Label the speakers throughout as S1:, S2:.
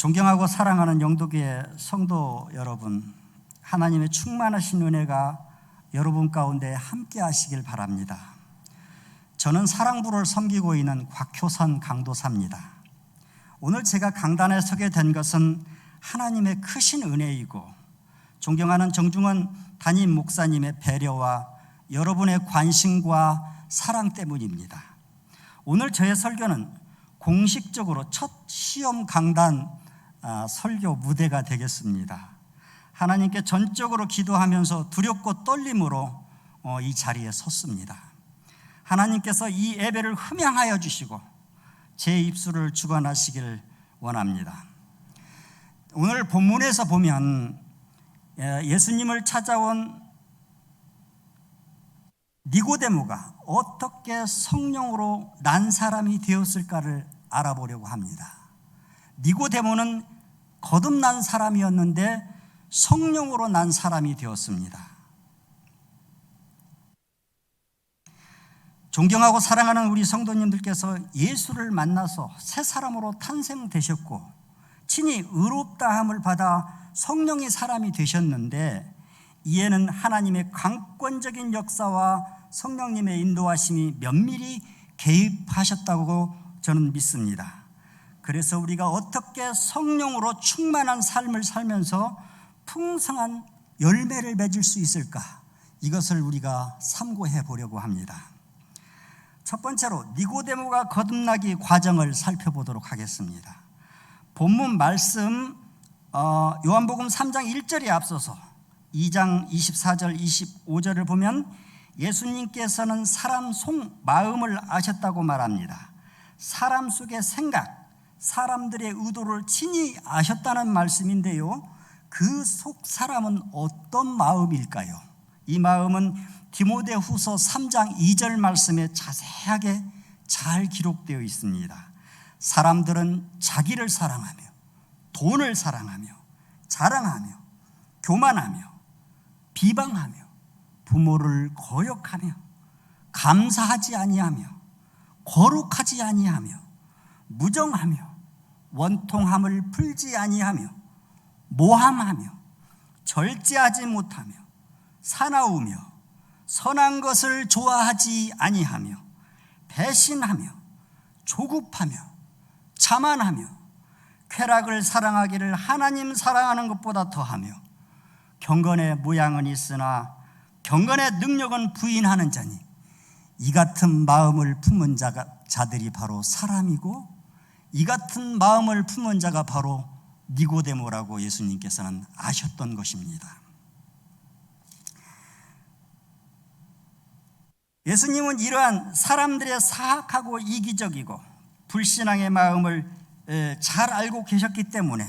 S1: 존경하고 사랑하는 영도교회 성도 여러분, 하나님의 충만하신 은혜가 여러분 가운데 함께 하시길 바랍니다. 저는 사랑부를 섬기고 있는 곽효선 강도사입니다. 오늘 제가 강단에 서게 된 것은 하나님의 크신 은혜이고 존경하는 정중원 담임 목사님의 배려와 여러분의 관심과 사랑 때문입니다. 오늘 저의 설교는 공식적으로 첫 시험 강단 설교 무대가 되겠습니다. 하나님께 전적으로 기도하면서 두렵고 떨림으로 이 자리에 섰습니다. 하나님께서 이 예배를 흠양하여 주시고 제 입술을 주관하시길 원합니다. 오늘 본문에서 보면 예수님을 찾아온 니고데모가 어떻게 성령으로 난 사람이 되었을까를 알아보려고 합니다. 니고데모는 거듭난 사람이었는데 성령으로 난 사람이 되었습니다. 존경하고 사랑하는 우리 성도님들께서 예수를 만나서 새 사람으로 탄생되셨고 친히 의롭다함을 받아 성령의 사람이 되셨는데 이에는 하나님의 강권적인 역사와 성령님의 인도하심이 면밀히 개입하셨다고 저는 믿습니다. 그래서 우리가 어떻게 성령으로 충만한 삶을 살면서 풍성한 열매를 맺을 수 있을까? 이것을 우리가 삼고해 보려고 합니다. 첫 번째로 니고데모가 거듭나기 과정을 살펴보도록 하겠습니다. 본문 말씀 요한복음 3장 1절에 앞서서 2장 24절 25절을 보면 예수님께서는 사람 속 마음을 아셨다고 말합니다. 사람 속의 생각, 사람들의 의도를 친히 아셨다는 말씀인데요, 그 속 사람은 어떤 마음일까요? 이 마음은 디모데후서 3장 2절 말씀에 자세하게 잘 기록되어 있습니다. 사람들은 자기를 사랑하며 돈을 사랑하며 자랑하며 교만하며 비방하며 부모를 거역하며 감사하지 아니하며 거룩하지 아니하며 무정하며 원통함을 풀지 아니하며 모함하며 절제하지 못하며 사나우며 선한 것을 좋아하지 아니하며 배신하며 조급하며 자만하며 쾌락을 사랑하기를 하나님 사랑하는 것보다 더하며 경건의 모양은 있으나 경건의 능력은 부인하는 자니 이 같은 마음을 품은 자들이 바로 사람이고 이 같은 마음을 품은 자가 바로 니고데모라고 예수님께서는 아셨던 것입니다. 예수님은 이러한 사람들의 사악하고 이기적이고 불신앙의 마음을 잘 알고 계셨기 때문에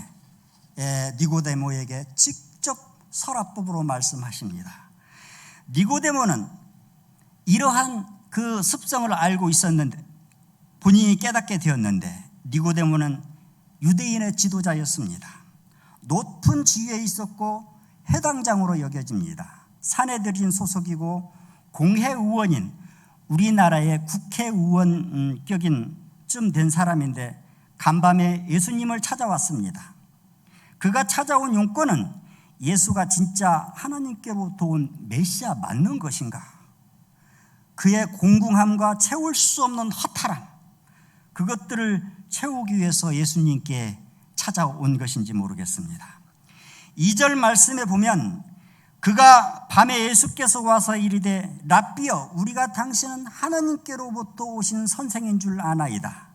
S1: 니고데모에게 직접 서랍법으로 말씀하십니다. 니고데모는 이러한 그 습성을 알고 있었는데 본인이 깨닫게 되었는데 니고데모는 유대인의 지도자였습니다. 높은 지위에 있었고 해당장으로 여겨집니다. 사내들인 소속이고 공회의원인 우리나라의 국회의원격인 쯤 된 사람인데 간밤에 예수님을 찾아왔습니다. 그가 찾아온 용건은 예수가 진짜 하나님께로부터 온 메시아 맞는 것인가? 그의 공궁함과 채울 수 없는 허탈함, 그것들을 채우기 위해서 예수님께 찾아온 것인지 모르겠습니다. 2절 말씀에 보면 그가 밤에 예수께서 와서 이르되 랍비여 우리가 당신은 하나님께로부터 오신 선생인 줄 아나이다.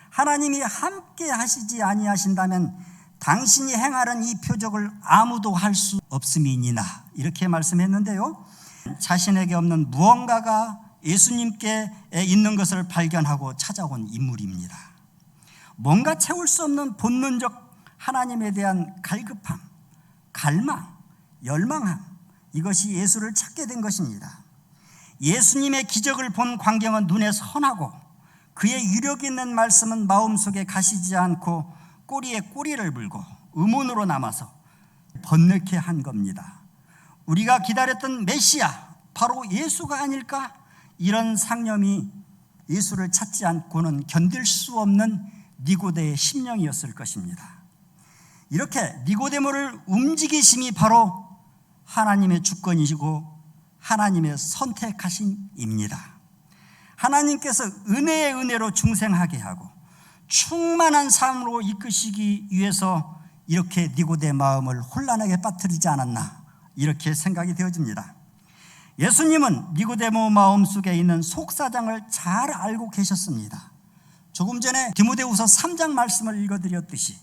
S1: 하나님이 함께 하시지 아니하신다면 당신이 행하는 이 표적을 아무도 할 수 없음이니나 이렇게 말씀했는데요, 자신에게 없는 무언가가 예수님께 있는 것을 발견하고 찾아온 인물입니다. 뭔가 채울 수 없는 본능적 하나님에 대한 갈급함, 갈망, 열망함, 이것이 예수를 찾게 된 것입니다. 예수님의 기적을 본 광경은 눈에 선하고 그의 유력 있는 말씀은 마음속에 가시지 않고 꼬리에 꼬리를 물고 의문으로 남아서 번뇌케 한 겁니다. 우리가 기다렸던 메시아 바로 예수가 아닐까? 이런 상념이 예수를 찾지 않고는 견딜 수 없는 니고데의 심령이었을 것입니다. 이렇게 니고데모를 움직이심이 바로 하나님의 주권이시고 하나님의 선택하심입니다. 하나님께서 은혜의 은혜로 중생하게 하고 충만한 삶으로 이끄시기 위해서 이렇게 니고데 마음을 혼란하게 빠뜨리지 않았나, 이렇게 생각이 되어집니다. 예수님은 니고데모 마음속에 있는 속사정을 잘 알고 계셨습니다. 조금 전에 디모데후서 3장 말씀을 읽어드렸듯이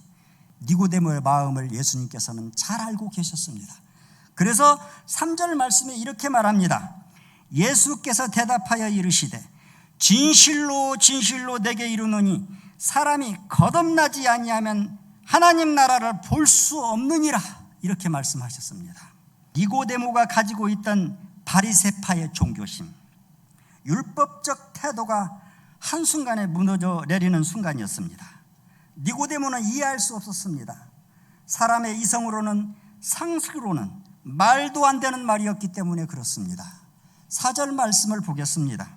S1: 니고데모의 마음을 예수님께서는 잘 알고 계셨습니다. 그래서 3절 말씀에 이렇게 말합니다. 예수께서 대답하여 이르시되 진실로 진실로 내게 이르노니 사람이 거듭나지 아니하면 하나님 나라를 볼 수 없느니라, 이렇게 말씀하셨습니다. 니고데모가 가지고 있던 바리새파의 종교심, 율법적 태도가 한순간에 무너져 내리는 순간이었습니다. 니고데모는 이해할 수 없었습니다. 사람의 이성으로는, 상식으로는 말도 안 되는 말이었기 때문에 그렇습니다. 4절 말씀을 보겠습니다.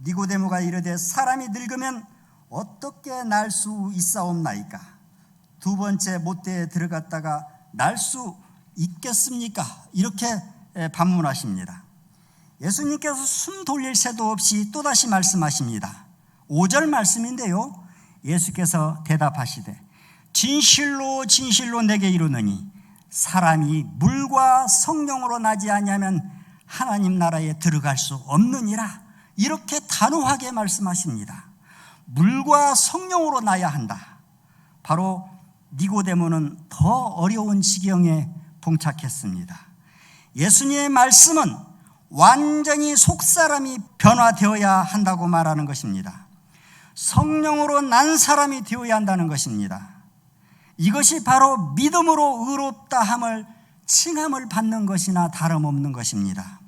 S1: 니고데모가 이르되 사람이 늙으면 어떻게 날 수 있사옵나이까? 두 번째 못대에 들어갔다가 날 수 있겠습니까? 이렇게 반문하십니다. 예수님께서 숨 돌릴 새도 없이 또다시 말씀하십니다. 5절 말씀인데요, 예수께서 대답하시되 진실로 진실로 내게 이르노니 사람이 물과 성령으로 나지 아니하면 하나님 나라에 들어갈 수 없느니라, 이렇게 단호하게 말씀하십니다. 물과 성령으로 나야 한다. 바로 니고데모는 더 어려운 지경에 봉착했습니다. 예수님의 말씀은 완전히 속사람이 변화되어야 한다고 말하는 것입니다. 성령으로 난 사람이 되어야 한다는 것입니다. 이것이 바로 믿음으로 의롭다 함을 칭함을 받는 것이나 다름없는 것입니다.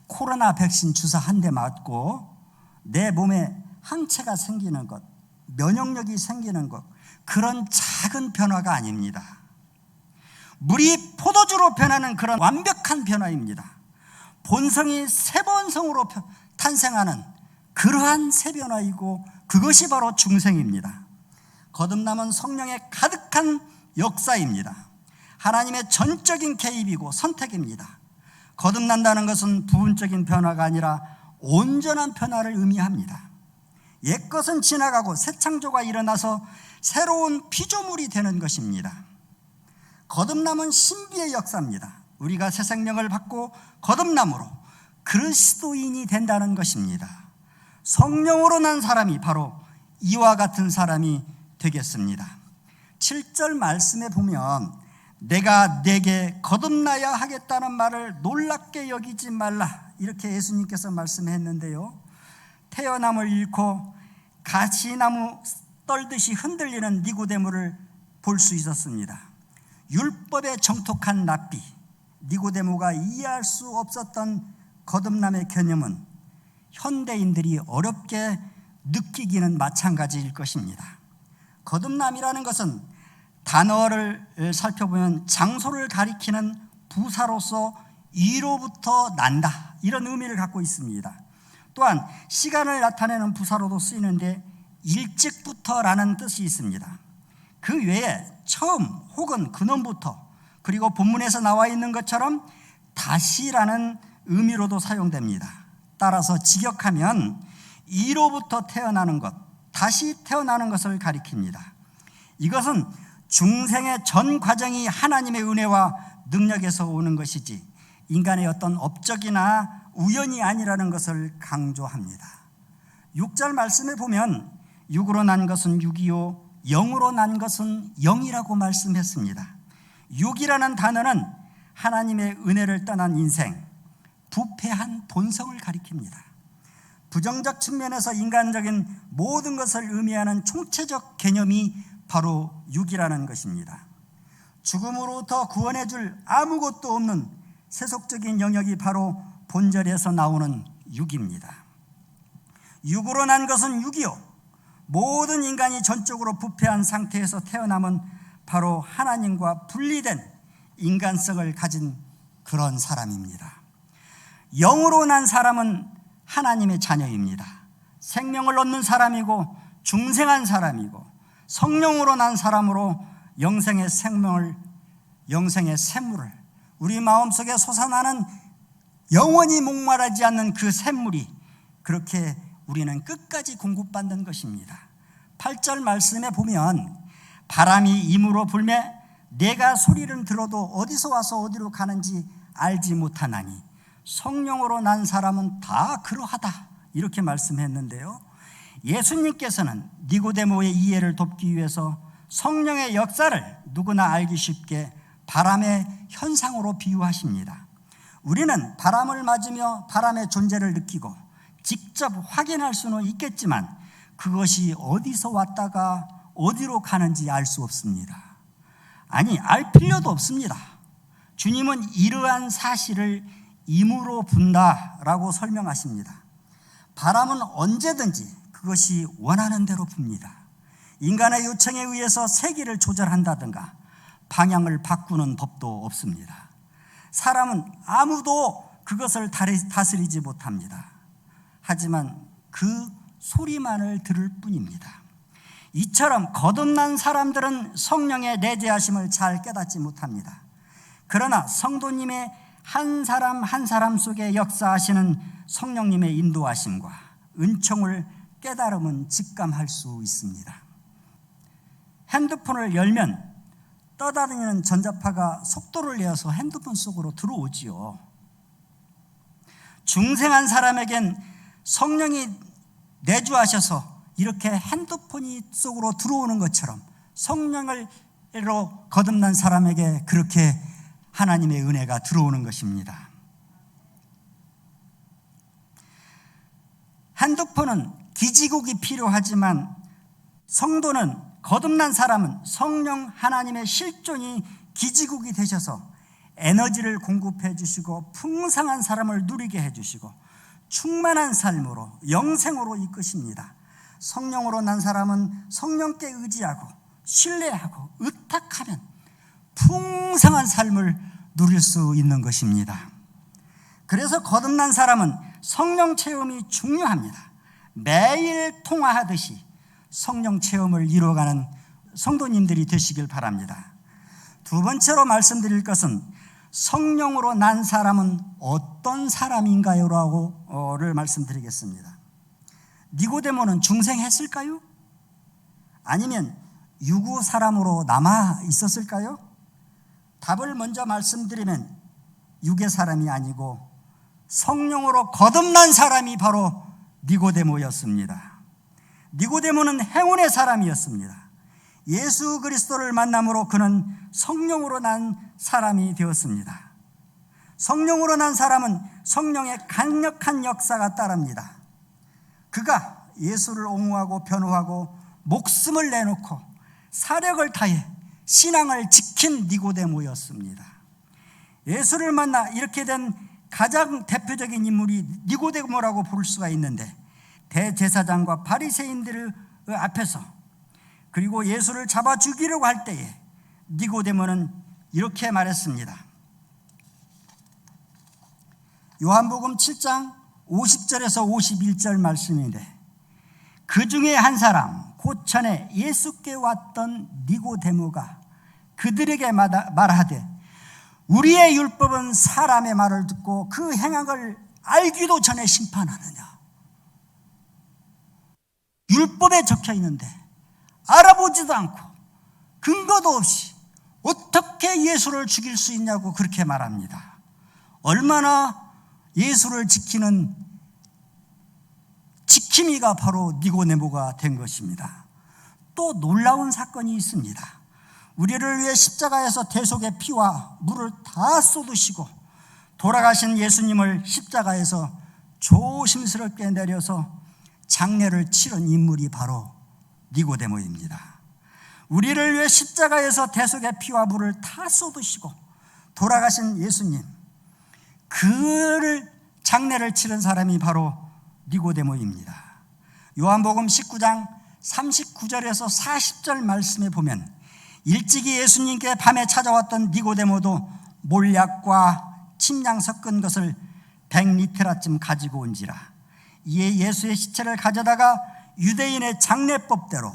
S1: 코로나 백신 주사 한 대 맞고 내 몸에 항체가 생기는 것, 면역력이 생기는 것, 그런 작은 변화가 아닙니다. 물이 포도주로 변하는 그런 완벽한 변화입니다. 본성이 새본성으로 탄생하는 그러한 새 변화이고 그것이 바로 중생입니다. 거듭남은 성령의 가득한 역사입니다. 하나님의 전적인 개입이고 선택입니다. 거듭난다는 것은 부분적인 변화가 아니라 온전한 변화를 의미합니다. 옛것은 지나가고 새 창조가 일어나서 새로운 피조물이 되는 것입니다. 거듭남은 신비의 역사입니다. 우리가 새 생명을 받고 거듭남으로 그리스도인이 된다는 것입니다. 성령으로 난 사람이 바로 이와 같은 사람이 되겠습니다. 7절 말씀에 보면 내가 내게 거듭나야 하겠다는 말을 놀랍게 여기지 말라, 이렇게 예수님께서 말씀했는데요, 태어남을 잃고 가시나무 떨듯이 흔들리는 니고데모를 볼 수 있었습니다. 율법에 정톡한 랍비 니고데모가 이해할 수 없었던 거듭남의 개념은 현대인들이 어렵게 느끼기는 마찬가지일 것입니다. 거듭남이라는 것은 단어를 살펴보면 장소를 가리키는 부사로서 이로부터 난다, 이런 의미를 갖고 있습니다. 또한 시간을 나타내는 부사로도 쓰이는데 일찍부터라는 뜻이 있습니다. 그 외에 처음 혹은 근원부터, 그리고 본문에서 나와 있는 것처럼 다시라는 의미로도 사용됩니다. 따라서 직역하면 이로부터 태어나는 것, 다시 태어나는 것을 가리킵니다. 이것은 중생의 전 과정이 하나님의 은혜와 능력에서 오는 것이지 인간의 어떤 업적이나 우연이 아니라는 것을 강조합니다. 6절 말씀에 보면 육으로 난 것은 육이요 영으로 난 것은 영이라고 말씀했습니다. 육이라는 단어는 하나님의 은혜를 떠난 인생, 부패한 본성을 가리킵니다. 부정적 측면에서 인간적인 모든 것을 의미하는 총체적 개념이 바로 육이라는 것입니다. 죽음으로부터 구원해 줄 아무것도 없는 세속적인 영역이 바로 본절에서 나오는 육입니다. 육으로 난 것은 육이요, 모든 인간이 전적으로 부패한 상태에서 태어남은 바로 하나님과 분리된 인간성을 가진 그런 사람입니다. 영으로 난 사람은 하나님의 자녀입니다. 생명을 얻는 사람이고 중생한 사람이고 성령으로 난 사람으로 영생의 생명을, 영생의 샘물을, 우리 마음속에 솟아나는 영원히 목마르지 않는 그 샘물이, 그렇게 우리는 끝까지 공급받는 것입니다. 8절 말씀에 보면 바람이 임으로 불매 내가 소리를 들어도 어디서 와서 어디로 가는지 알지 못하나니 성령으로 난 사람은 다 그러하다, 이렇게 말씀했는데요. 예수님께서는 니고데모의 이해를 돕기 위해서 성령의 역사를 누구나 알기 쉽게 바람의 현상으로 비유하십니다. 우리는 바람을 맞으며 바람의 존재를 느끼고 직접 확인할 수는 있겠지만 그것이 어디서 왔다가 어디로 가는지 알 수 없습니다. 아니, 알 필요도 없습니다. 주님은 이러한 사실을 임으로 분다라고 설명하십니다. 바람은 언제든지 그것이 원하는 대로 붑니다. 인간의 요청에 의해서 세기를 조절한다든가 방향을 바꾸는 법도 없습니다. 사람은 아무도 그것을 다스리지 못합니다. 하지만 그 소리만을 들을 뿐입니다. 이처럼 거듭난 사람들은 성령의 내재하심을 잘 깨닫지 못합니다. 그러나 성도님의 한 사람 한 사람 속에 역사하시는 성령님의 인도하심과 은총을 깨달음은 직감할 수 있습니다. 핸드폰을 열면 떠다니는 전자파가 속도를 내어서 핸드폰 속으로 들어오지요. 중생한 사람에겐 성령이 내주하셔서 이렇게 핸드폰이 속으로 들어오는 것처럼 성령으로 거듭난 사람에게 그렇게 하나님의 은혜가 들어오는 것입니다. 핸드폰은 기지국이 필요하지만 성도는, 거듭난 사람은 성령 하나님의 실존이 기지국이 되셔서 에너지를 공급해 주시고 풍성한 사람을 누리게 해 주시고 충만한 삶으로 영생으로 이끄십니다. 성령으로 난 사람은 성령께 의지하고 신뢰하고 의탁하면 풍성한 삶을 누릴 수 있는 것입니다. 그래서 거듭난 사람은 성령 체험이 중요합니다. 매일 통화하듯이 성령 체험을 이루어가는 성도님들이 되시길 바랍니다. 두 번째로 말씀드릴 것은 성령으로 난 사람은 어떤 사람인가요? 라고를 말씀드리겠습니다. 니고데모는 중생했을까요? 아니면 유구 사람으로 남아 있었을까요? 답을 먼저 말씀드리면 육의 사람이 아니고 성령으로 거듭난 사람이 바로 니고데모였습니다. 니고데모는 행운의 사람이었습니다. 예수 그리스도를 만남으로 그는 성령으로 난 사람이 되었습니다. 성령으로 난 사람은 성령의 강력한 역사가 따릅니다. 그가 예수를 옹호하고 변호하고 목숨을 내놓고 사력을 다해 신앙을 지킨 니고데모였습니다. 예수를 만나 이렇게 된 가장 대표적인 인물이 니고데모라고 부를 수가 있는데, 대제사장과 바리새인들 앞에서 그리고 예수를 잡아 죽이려고 할 때에 니고데모는 이렇게 말했습니다. 요한복음 7장 50절에서 51절 말씀인데, 그 중에 한 사람 곧 전에 예수께 왔던 니고데모가 그들에게 말하되 우리의 율법은 사람의 말을 듣고 그 행악을 알기도 전에 심판하느냐. 율법에 적혀 있는데 알아보지도 않고 근거도 없이 어떻게 예수를 죽일 수 있냐고 그렇게 말합니다. 얼마나 예수를 지키는 지킴이가 바로 니고데모가 된 것입니다. 또 놀라운 사건이 있습니다. 우리를 위해 십자가에서 대속의 피와 물을 다 쏟으시고 돌아가신 예수님을 십자가에서 조심스럽게 내려서 장례를 치른 인물이 바로 니고데모입니다. 우리를 위해 십자가에서 대속의 피와 물을 다 쏟으시고 돌아가신 예수님, 그를 장례를 치른 사람이 바로 니고데모입니다. 요한복음 19장 39절에서 40절 말씀에 보면 일찍이 예수님께 밤에 찾아왔던 니고데모도 몰약과 침량 섞은 것을 100리트라쯤 가지고 온지라. 이에 예수의 시체를 가져다가 유대인의 장례법대로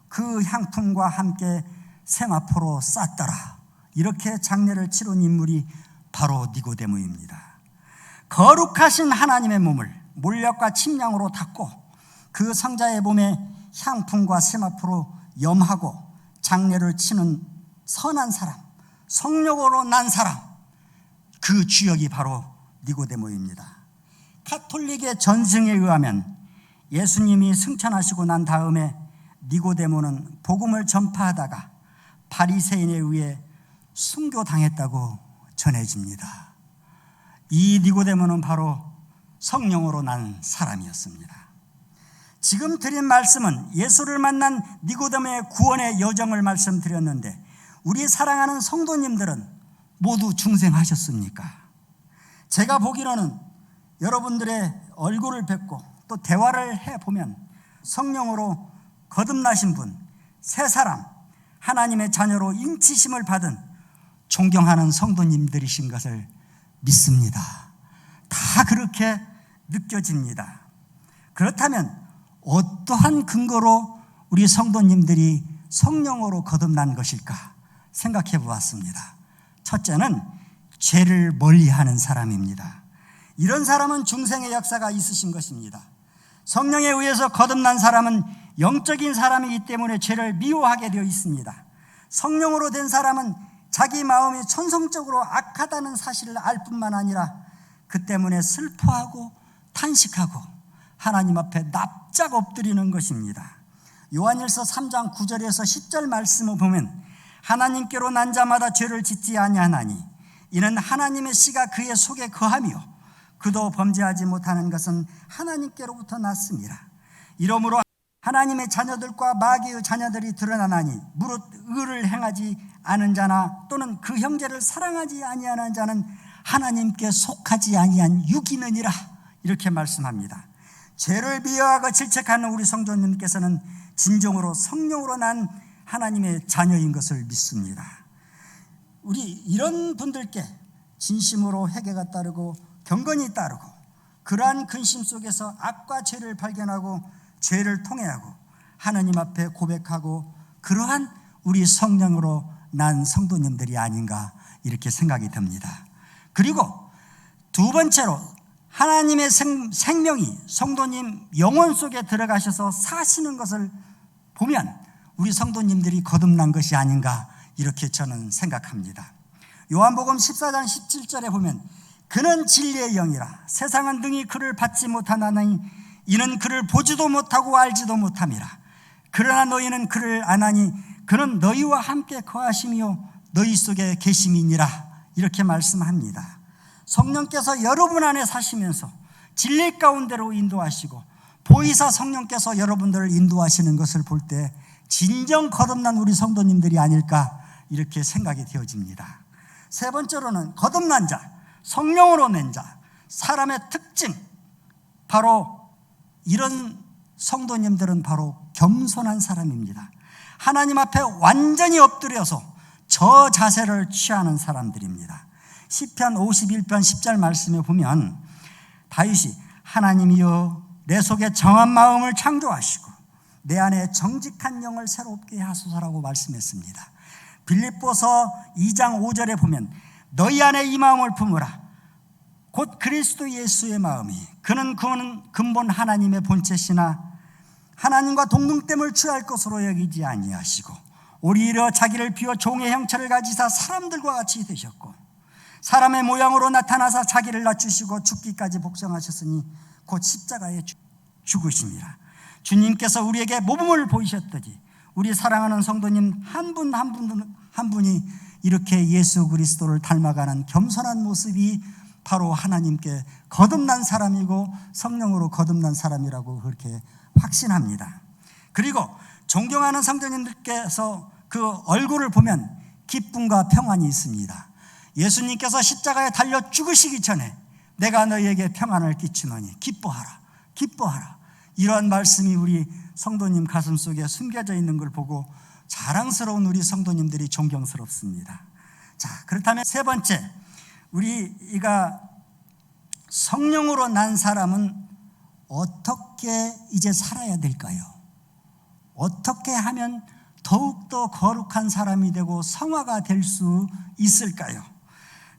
S1: 그 향품과 함께 세마포로 쌌더라. 이렇게 장례를 치른 인물이 바로 니고데모입니다. 거룩하신 하나님의 몸을 몰약과 침량으로 닦고 그 성자의 몸에 향품과 세마포로 염하고 장례를 치는 선한 사람, 성령으로 난 사람, 그 주역이 바로 니고데모입니다. 카톨릭의 전승에 의하면 예수님이 승천하시고 난 다음에 니고데모는 복음을 전파하다가 바리새인에 의해 순교당했다고 전해집니다. 이 니고데모는 바로 성령으로 난 사람이었습니다. 지금 드린 말씀은 예수를 만난 니고데모의 구원의 여정을 말씀드렸는데, 우리 사랑하는 성도님들은 모두 중생하셨습니까? 제가 보기로는 여러분들의 얼굴을 뵙고 또 대화를 해보면 성령으로 거듭나신 분, 새 사람, 하나님의 자녀로 인치심을 받은 존경하는 성도님들이신 것을 믿습니다. 다 그렇게 느껴집니다. 그렇다면 어떠한 근거로 우리 성도님들이 성령으로 거듭난 것일까 생각해 보았습니다. 첫째는 죄를 멀리하는 사람입니다. 이런 사람은 중생의 역사가 있으신 것입니다. 성령에 의해서 거듭난 사람은 영적인 사람이기 때문에 죄를 미워하게 되어 있습니다. 성령으로 된 사람은 자기 마음이 천성적으로 악하다는 사실을 알 뿐만 아니라 그 때문에 슬퍼하고 탄식하고 하나님 앞에 납작 엎드리는 것입니다. 요한일서 3장 9절에서 10절 말씀을 보면 하나님께로 난 자마다 죄를 짓지 아니하나니 이는 하나님의 씨가 그의 속에 거하며 그도 범죄하지 못하는 것은 하나님께로부터 났습니다. 이러므로 하나님의 자녀들과 마귀의 자녀들이 드러나나니 무릇 의를 행하지 않은 자나 또는 그 형제를 사랑하지 아니하는 자는 하나님께 속하지 아니한 육이느니라, 이렇게 말씀합니다. 죄를 미워하고 질책하는 우리 성도님께서는 진정으로 성령으로 난 하나님의 자녀인 것을 믿습니다. 우리 이런 분들께 진심으로 회개가 따르고 경건이 따르고 그러한 근심 속에서 악과 죄를 발견하고 죄를 통회하고 하나님 앞에 고백하고 그러한 우리 성령으로 난 성도님들이 아닌가 이렇게 생각이 듭니다. 그리고 두 번째로 하나님의 생명이 성도님 영혼 속에 들어가셔서 사시는 것을 보면 우리 성도님들이 거듭난 것이 아닌가 이렇게 저는 생각합니다. 요한복음 14장 17절에 보면 그는 진리의 영이라 세상은 능히 그를 받지 못하나니 이는 그를 보지도 못하고 알지도 못함이라. 그러나 너희는 그를 아나니 그는 너희와 함께 거하시며 너희 속에 계심이니라, 이렇게 말씀합니다. 성령께서 여러분 안에 사시면서 진리 가운데로 인도하시고 보이사 성령께서 여러분들을 인도하시는 것을 볼 때 진정 거듭난 우리 성도님들이 아닐까 이렇게 생각이 되어집니다. 세 번째로는 거듭난 자, 성령으로 낸 자, 사람의 특징, 바로 이런 성도님들은 바로 겸손한 사람입니다. 하나님 앞에 완전히 엎드려서 저 자세를 취하는 사람들입니다. 시편 51편 10절 말씀에 보면 다윗이 하나님이여 내 속에 정한 마음을 창조하시고 내 안에 정직한 영을 새롭게 하소서라고 말씀했습니다. 빌립보서 2장 5절에 보면 너희 안에 이 마음을 품으라 곧 그리스도 예수의 마음이 그는 근본 하나님의 본체시나 하나님과 동등됨을 취할 것으로 여기지 아니하시고 오히려 자기를 비워 종의 형체를 가지사 사람들과 같이 되셨고 사람의 모양으로 나타나사 자기를 낮추시고 죽기까지 복종하셨으니 곧 십자가에 죽으심이라. 주님께서 우리에게 모범을 보이셨듯이 우리 사랑하는 성도님 한 분 한 분이 이렇게 예수 그리스도를 닮아가는 겸손한 모습이 바로 하나님께 거듭난 사람이고 성령으로 거듭난 사람이라고 그렇게 확신합니다. 그리고 존경하는 성도님들께서 그 얼굴을 보면 기쁨과 평안이 있습니다. 예수님께서 십자가에 달려 죽으시기 전에 내가 너희에게 평안을 끼치노니 기뻐하라, 기뻐하라, 이러한 말씀이 우리 성도님 가슴 속에 숨겨져 있는 걸 보고 자랑스러운 우리 성도님들이 존경스럽습니다. 자, 그렇다면 세 번째, 우리가 성령으로 난 사람은 어떻게 이제 살아야 될까요? 어떻게 하면 더욱더 거룩한 사람이 되고 성화가 될 수 있을까요?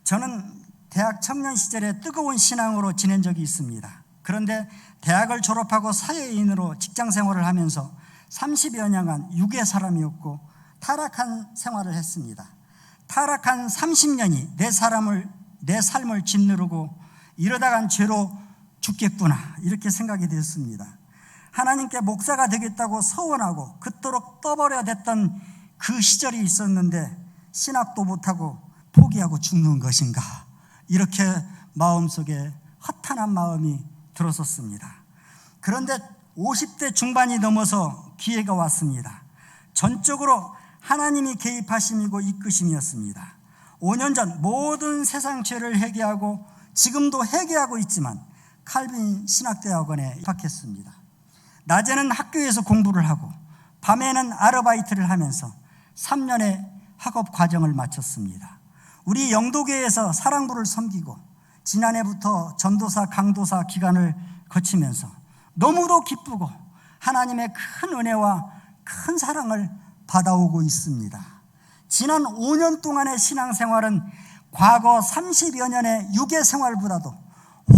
S1: 저는 대학 청년 시절에 뜨거운 신앙으로 지낸 적이 있습니다. 그런데 대학을 졸업하고 사회인으로 직장 생활을 하면서 30여 년간 육의 사람이었고 타락한 생활을 했습니다. 타락한 30년이 내 삶을 짓누르고 이러다간 죄로 죽겠구나 이렇게 생각이 되었습니다. 하나님께 목사가 되겠다고 서원하고 그토록 떠버려댔던 그 시절이 있었는데 신학도 못하고 포기하고 죽는 것인가 이렇게 마음속에 허탄한 마음이 들었었습니다. 그런데 50대 중반이 넘어서 기회가 왔습니다. 전적으로 하나님이 개입하심이고 이끄심이었습니다. 5년 전 모든 세상 죄를 회개하고 지금도 회개하고 있지만 칼빈 신학대학원에 입학했습니다. 낮에는 학교에서 공부를 하고 밤에는 아르바이트를 하면서 3년의 학업 과정을 마쳤습니다. 우리 영도교회에서 사랑부를 섬기고 지난해부터 전도사 강도사 기간을 거치면서 너무도 기쁘고 하나님의 큰 은혜와 큰 사랑을 받아오고 있습니다. 지난 5년 동안의 신앙생활은 과거 30여 년의 유괴 생활보다도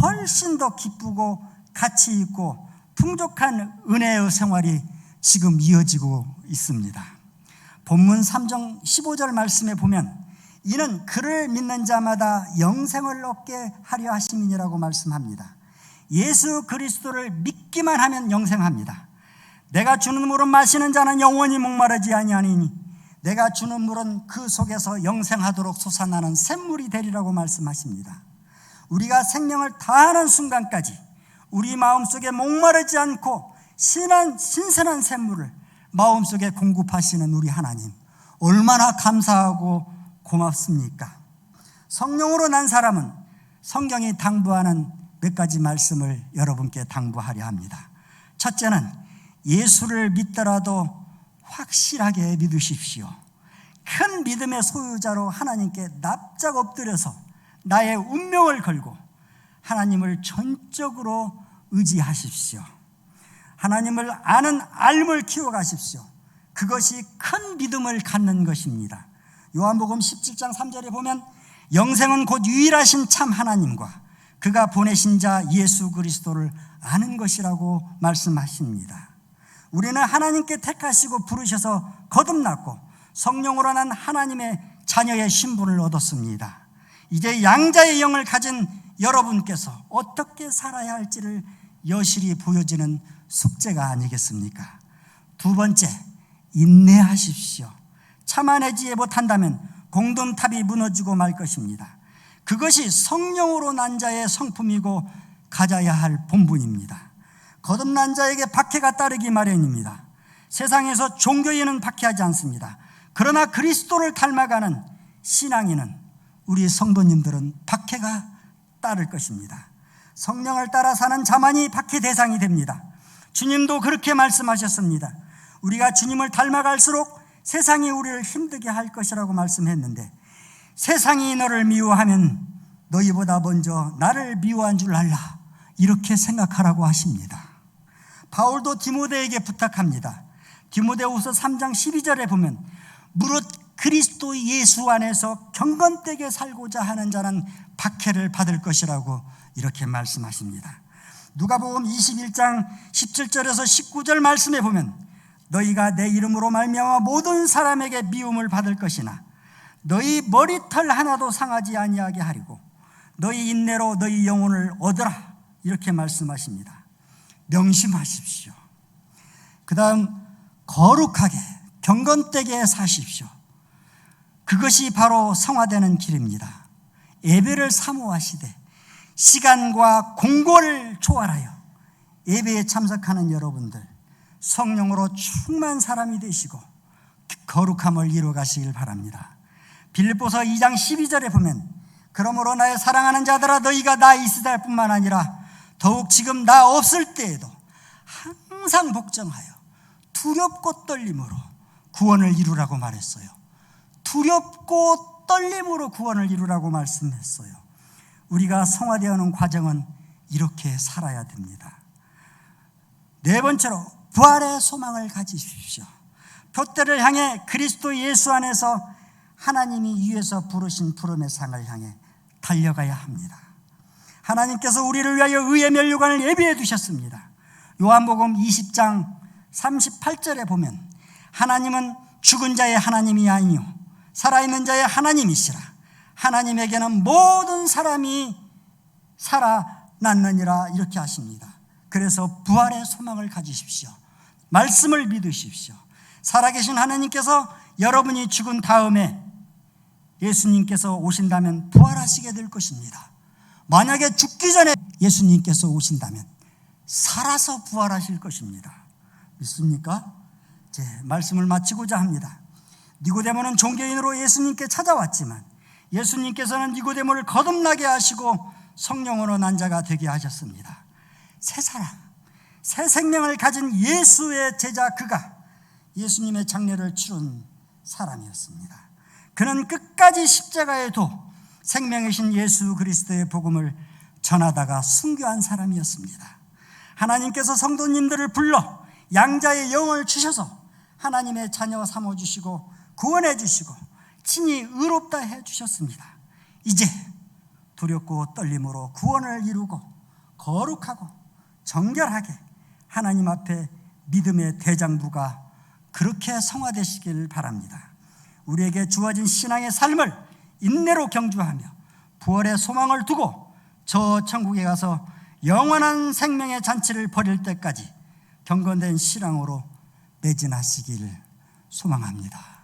S1: 훨씬 더 기쁘고 가치 있고 풍족한 은혜의 생활이 지금 이어지고 있습니다. 본문 3장 15절 말씀에 보면 이는 그를 믿는 자마다 영생을 얻게 하려 하심이니라고 말씀합니다. 예수 그리스도를 믿기만 하면 영생합니다. 내가 주는 물은 마시는 자는 영원히 목마르지 아니하니니 내가 주는 물은 그 속에서 영생하도록 솟아나는 샘물이 되리라고 말씀하십니다. 우리가 생명을 다하는 순간까지 우리 마음속에 목마르지 않고 신선한 샘물을 마음속에 공급하시는 우리 하나님 얼마나 감사하고 고맙습니까? 성령으로 난 사람은 성경이 당부하는 몇 가지 말씀을 여러분께 당부하려 합니다. 첫째는 예수를 믿더라도 확실하게 믿으십시오. 큰 믿음의 소유자로 하나님께 납작 엎드려서 나의 운명을 걸고 하나님을 전적으로 의지하십시오. 하나님을 아는 알물 키워가십시오. 그것이 큰 믿음을 갖는 것입니다. 요한복음 17장 3절에 보면 영생은 곧 유일하신 참 하나님과 그가 보내신 자 예수 그리스도를 아는 것이라고 말씀하십니다. 우리는 하나님께 택하시고 부르셔서 거듭났고 성령으로 난 하나님의 자녀의 신분을 얻었습니다. 이제 양자의 영을 가진 여러분께서 어떻게 살아야 할지를 여실히 보여지는 숙제가 아니겠습니까? 두 번째, 인내하십시오. 참아내지 못한다면 공동탑이 무너지고 말 것입니다. 그것이 성령으로 난 자의 성품이고 가져야 할 본분입니다. 거듭난 자에게 박해가 따르기 마련입니다. 세상에서 종교인은 박해하지 않습니다. 그러나 그리스도를 닮아가는 신앙인은 우리 성도님들은 박해가 따를 것입니다. 성령을 따라 사는 자만이 박해 대상이 됩니다. 주님도 그렇게 말씀하셨습니다. 우리가 주님을 닮아갈수록 세상이 우리를 힘들게 할 것이라고 말씀했는데 세상이 너를 미워하면 너희보다 먼저 나를 미워한 줄 알라 이렇게 생각하라고 하십니다. 바울도 디모데에게 부탁합니다. 디모데후서 3장 12절에 보면 무릇 그리스도 예수 안에서 경건되게 살고자 하는 자는 박해를 받을 것이라고 이렇게 말씀하십니다. 누가복음 21장 17절에서 19절 말씀에 보면 너희가 내 이름으로 말미암아 모든 사람에게 미움을 받을 것이나 너희 머리털 하나도 상하지 아니하게 하리고 너희 인내로 너희 영혼을 얻으라 이렇게 말씀하십니다. 명심하십시오. 그 다음 거룩하게 경건되게 사십시오. 그것이 바로 성화되는 길입니다. 예배를 사모하시되 시간과 공고를 초월하여 예배에 참석하는 여러분들 성령으로 충만한 사람이 되시고 거룩함을 이루어가시길 바랍니다. 빌립보서 2장 12절에 보면 그러므로 나의 사랑하는 자들아 너희가 나 있을 뿐만 아니라 더욱 지금 나 없을 때에도 항상 복종하여 두렵고 떨림으로 구원을 이루라고 말했어요. 두렵고 떨림으로 구원을 이루라고 말씀했어요. 우리가 성화되어가는 과정은 이렇게 살아야 됩니다. 네 번째로 부활의 소망을 가지십시오. 돛대를 향해 그리스도 예수 안에서 하나님이 위에서 부르신 부름의 상을 향해 달려가야 합니다. 하나님께서 우리를 위하여 의의 면류관을 예비해 두셨습니다. 요한복음 20장 38절에 보면 하나님은 죽은 자의 하나님이 아니요 살아있는 자의 하나님이시라. 하나님에게는 모든 사람이 살아났느니라 이렇게 하십니다. 그래서 부활의 소망을 가지십시오. 말씀을 믿으십시오. 살아계신 하나님께서 여러분이 죽은 다음에 예수님께서 오신다면 부활하시게 될 것입니다. 만약에 죽기 전에 예수님께서 오신다면 살아서 부활하실 것입니다. 믿습니까? 제 말씀을 마치고자 합니다. 니고데모는 종교인으로 예수님께 찾아왔지만 예수님께서는 니고데모를 거듭나게 하시고 성령으로 난 자가 되게 하셨습니다. 새 사랑, 새 생명을 가진 예수의 제자 그가 예수님의 장례를 치른 사람이었습니다. 그는 끝까지 십자가에도 생명이신 예수 그리스도의 복음을 전하다가 순교한 사람이었습니다. 하나님께서 성도님들을 불러 양자의 영을 주셔서 하나님의 자녀 삼아주시고 구원해 주시고 친히 의롭다 해주셨습니다. 이제 두렵고 떨림으로 구원을 이루고 거룩하고 정결하게 하나님 앞에 믿음의 대장부가 그렇게 성화되시길 바랍니다. 우리에게 주어진 신앙의 삶을 인내로 경주하며 부활의 소망을 두고 저 천국에 가서 영원한 생명의 잔치를 벌일 때까지 경건된 신앙으로 매진하시길 소망합니다.